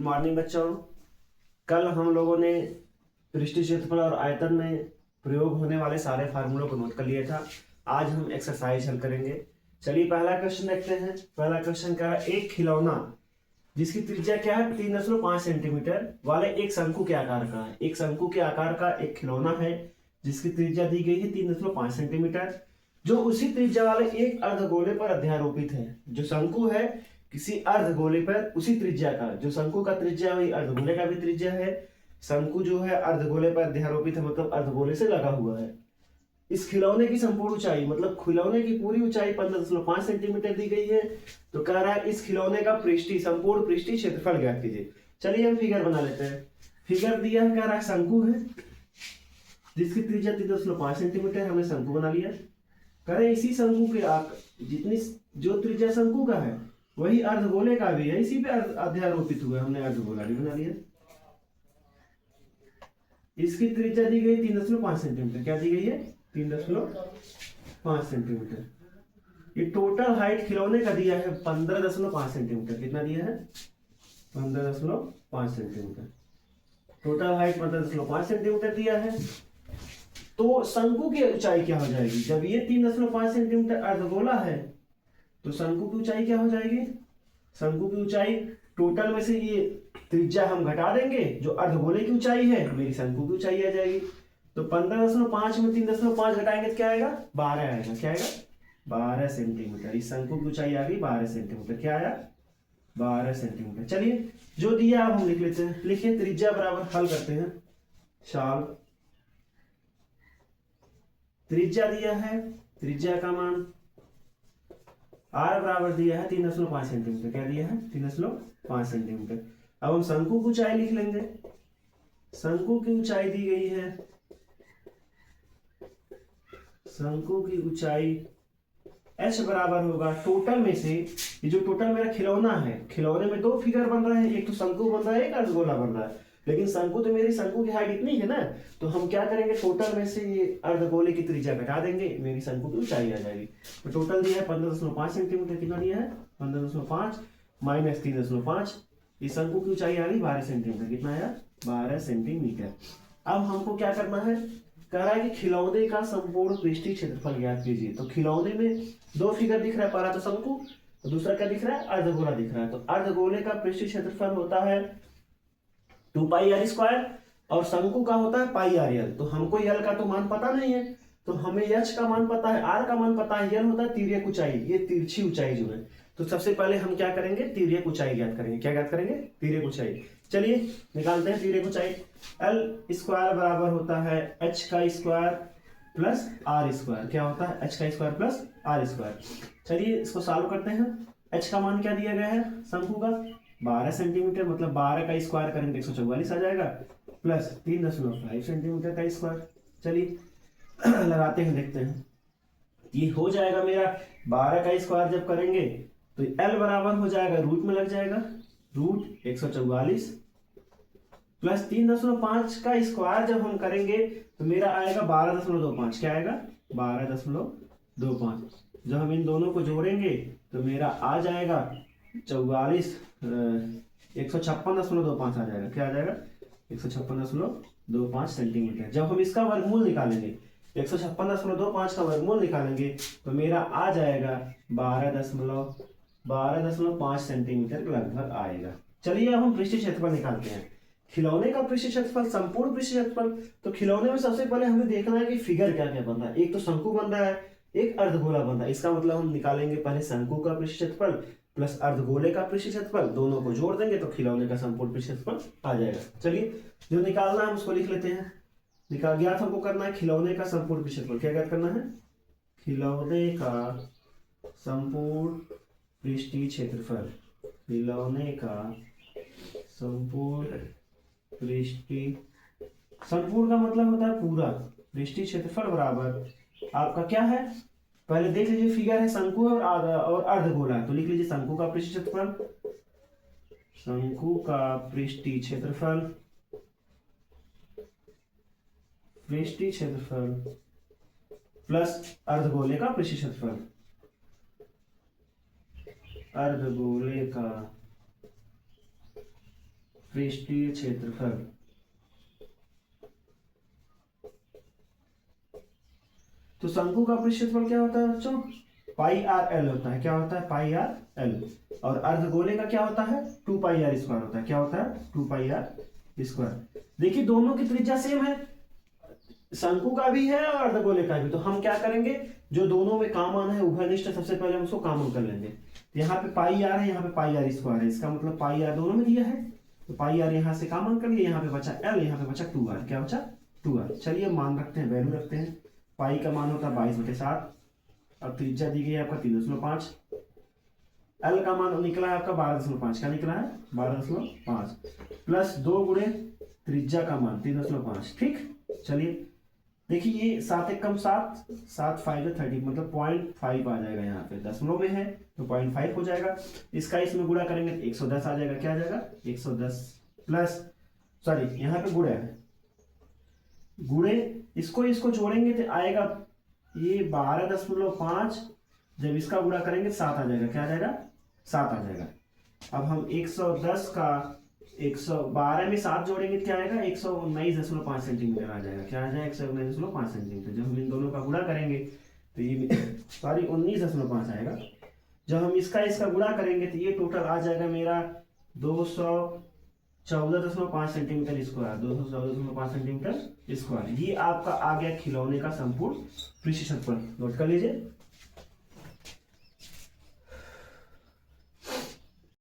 Morning बच्चों, कल हम लोगों ने पृष्ठीय क्षेत्रफल और आयतन में प्रयोग होने वाले सारे फार्मूलों को नोट कर लिया था। आज हम एक्सरसाइज हल करेंगे। चलिए पहला क्वेश्चन देखते हैं। पहला क्वेश्चन क्या है, एक खिलौना जिसकी त्रिज्या क्या है 3.5 सेंटीमीटर वाले एक शंकु के आकार का है। एक शंकु के आकार का एक खिलौना है जिसकी त्रिज्या दी गई है 3.5 सेंटीमीटर, जो उसी त्रिज्या वाले एक अर्धगोले पर अध्यारोपित है। जो शंकु है किसी अर्धगोले पर उसी त्रिज्या का, जो शंकु का त्रिज्या वही अर्धगोले का भी त्रिज्या है। शंकु जो है अर्धगोले पर अध्यारोपित है, मतलब अर्धगोले से लगा हुआ है। इस खिलौने की संपूर्ण ऊंचाई, मतलब खिलौने की पूरी ऊंचाई 15.5 सेंटीमीटर दी गई है। तो कह रहा है इस खिलौने का पृष्ठीय संपूर्ण पृष्ठीय क्षेत्रफल ज्ञात कीजिए। चलिए हम फिगर बना लेते हैं। फिगर दिया है, कह रहा है शंकु है जिसकी त्रिज्या 3.5 सेंटीमीटर, हमने शंकु बना लिया। कह रहे इसी शंकु के जितनी जो त्रिज्या शंकु का है वही अर्धगोले का भी है, इसी पे अध्यारोपित हुआ, हमने अर्धगोला भी बना लिया। इसकी त्रिज्या दी गई 3.5 सेंटीमीटर। क्या दी गई है? 3.5 सेंटीमीटर। ये टोटल हाइट खिलौने का दिया है 15.5 सेंटीमीटर। कितना दिया है? 15.5 सेंटीमीटर। टोटल हाइट 15.5 सेंटीमीटर दिया है। तो शंकु की ऊंचाई क्या हो जाएगी? जब ये 3.5 सेंटीमीटर अर्धगोला है तो शंकु की ऊंचाई क्या हो जाएगी? शंकु की ऊंचाई टोटल में से ये त्रिज्या हम घटा देंगे, जो अर्धगोले की ऊंचाई है मेरी शंकु की ऊंचाई आ जाएगी। तो 15.5 में 3.5 घटाएंगे तो क्या आएगा? 12 आएगा। क्या आएगा? 12 सेंटीमीटर। इस शंकु की ऊंचाई आ गई 12 सेंटीमीटर। क्या आया? 12 सेंटीमीटर। चलिए जो दिया अब हम लिख लेते हैं। लिखिए त्रिज्या बराबर, हल करते हैं। सॉल्व। त्रिज्या दिया है, त्रिज्या का मान r बराबर दिया है 3.5 सेंटीमीटर। क्या दिया है? 3.5 सेंटीमीटर। अब हम शंकु की ऊंचाई लिख लेंगे। शंकु की ऊंचाई दी गई है, शंकु की ऊंचाई h बराबर होगा टोटल में से, ये जो टोटल मेरा खिलौना है, खिलौने में दो फिगर बन रहे हैं, एक तो शंकु बन रहा है, एक अर्धगोला बन रहा है। लेकिन शंकु तो मेरी शंकु की हाइट इतनी है ना, तो हम क्या करेंगे, टोटल में से ये अर्धगोले की त्रिज्या घटा देंगे, मेरी शंकु की ऊंचाई आ जाएगी। तो टोटल दिया है 15.5 सेंटीमीटर। कितना दिया है? 15.5 माइनस 3.5। इस शंकु की ऊंचाई आ गई 12 सेंटीमीटर। कितना आया? 12 सेंटीमीटर। अब हमको क्या करना है, कह रहा है कि खिलौने का संपूर्ण पृष्ठीय क्षेत्रफल ज्ञात कीजिए। तो खिलौने में दो फिगर दिख रहा है, पहला तो शंकु, तो दूसरा क्या दिख रहा है? अर्धगोला दिख रहा है। तो अर्धगोले का पृष्ठीय क्षेत्रफल होता है 2πr², और शंकु का होता है πrl। तो हमको यल का तो मान पता नहीं है, तो हमें h का मान पता है, r का मान पता है, यल होता है तिर्यक ऊंचाई, ये तिरछी ऊंचाई जो है। तो सबसे पहले हम क्या करेंगे, तिर्यक ऊंचाई ज्ञात करेंगे। क्या ज्ञात करेंगे? तिर्यक ऊंचाई। चलिए निकालते हैं तिर्यक ऊंचाई। l² बराबर होता है h² प्लस r²। क्या होता है? h² plus r²। चलिए इसको सॉल्व करते हैं। h का मान क्या दिया गया है शंकु का? 12 सेंटीमीटर, मतलब 12 का स्क्वायर करेंगे 144 आ जाएगा, प्लस 3.5 सेंटीमीटर का स्क्वायर। चलिए लगाते हैं, देखते हैं। ये हो जाएगा मेरा 12 का स्क्वायर जब करेंगे तो L बराबर हो जाएगा, रूट में लग जाएगा, रूट 144 प्लस 3.5 का स्क्वायर जब हम करेंगे तो मेरा आएगा 12.25। क्या आएगा? 12.25। जब हम इन दोनों को जोड़ेंगे तो मेरा आ जाएगा 156.25 आ जाएगा। क्या आ जाएगा? 156.25 सेंटीमीटर। जब हम इसका वर्गमूल निकालेंगे, 156.25 का वर्गमूल निकालेंगे तो मेरा आ जाएगा 12.5 सेंटीमीटर के लगभग आएगा। चलिए अब हम पृष्ठीय क्षेत्रफल निकालते हैं। खिलौने का पृष्ठीय क्षेत्रफल, संपूर्ण पृष्ठीय क्षेत्रफल। तो खिलौने में सबसे पहले हमें देखना है कि फिगर क्या क्या बन रहा है। एक तो शंकु बन रहा है, एक अर्धगोला बन रहा है। इसका मतलब हम निकालेंगे पहले शंकु का पृष्ठीय क्षेत्रफल प्लस अर्धगोले का पृष्ठीय क्षेत्रफल, दोनों को जोड़ देंगे तो खिलौने का संपूर्ण पृष्ठीय क्षेत्रफल आ जाएगा। चलिए जो निकालना है उसको लिख लेते हैं। निकाल ज्ञात हमको करना है खिलौने का संपूर्ण पृष्ठीय क्षेत्रफल। क्या ज्ञात करना है? खिलौने का संपूर्ण पृष्ठीय क्षेत्रफल। खिलौने का संपूर्ण पृष्ठीय, संपूर्ण का मतलब होता है पूरा, पृष्ठीय क्षेत्रफल बराबर आपका क्या है, पहले देख लीजिए फिगर है, शंकु और अर्धगोला है। तो लिख लीजिए शंकु का पृष्ठीय क्षेत्रफल, शंकु का पृष्ठीय क्षेत्रफल, पृष्ठीय क्षेत्रफल प्लस अर्धगोले का पृष्ठीय क्षेत्रफल, अर्धगोले का पृष्ठीय क्षेत्रफल। तो शंकु का पृष्ठीय क्षेत्रफल क्या होता है बच्चों? पाई आर एल होता है। क्या होता है? पाई आर एल। और अर्धगोले का क्या होता है? 2 पाई आर स्क्वायर होता है। क्या होता है? 2 पाई आर स्क्वायर। देखिए दोनों की त्रिज्या सेम है, शंकु का भी है और अर्धगोले का भी। तो हम क्या करेंगे, जो दोनों में कॉमन है उभयनिष्ठ, सबसे पहले हम उसको कॉमन कर लेंगे। तो यहाँ पे पाई आर है, यहाँ पे पाई आर स्क्वायर है, इसका मतलब पाई आर दोनों में दिया है, तो पाई आर यहाँ से कॉमन कर लिया, यहाँ पे बचा एल, यहाँ पे बचा 2r। क्या बचा? 2r। चलिए मान रखते हैं, वैल्यू रखते हैं। पाई का मान होता है 22/7, अब त्रिज्या दी गई है आपका 3.5, एल का मान निकला है आपका 12.5। क्या निकला है? 12.5 प्लस 2 गुणे त्रिज्या का मान 3.5। ठीक, चलिए देखिए ये 7 एक कम 7, 7 5 30, मतलब 0.5 आ जाएगा। यहाँ पे दशमलव में है तो 0.5 हो जाएगा। इसका इसमें गुणा करेंगे तो 110 आ जाएगा। क्या आ जाएगा? 110 प्लस, सॉरी यहाँ पे गुणा है, गुणे इसको जोड़ेंगे तो आएगा ये 12.5, जब इसका गुणा करेंगे 7 आ जाएगा। क्या आ जाएगा? 7 आ जाएगा। अब हम 110 का 112 में 7 जोड़ेंगे क्या आएगा? 119.5 सेंटीमीटर आ जाएगा। क्या आ जाएगा? 119.5 सेंटीमीटर। जब हम इन दोनों का गुणा करेंगे तो ये सॉरी 19.5 आएगा। जब हम इसका गुणा करेंगे तो ये टोटल आ जाएगा मेरा 214.5 सेंटीमीटर स्क्वायर। 214.5 centimetre square. ये आपका आ गया खिलौने का संपूर्ण पृष्ठीय क्षेत्रफल। नोट कर लीजिए।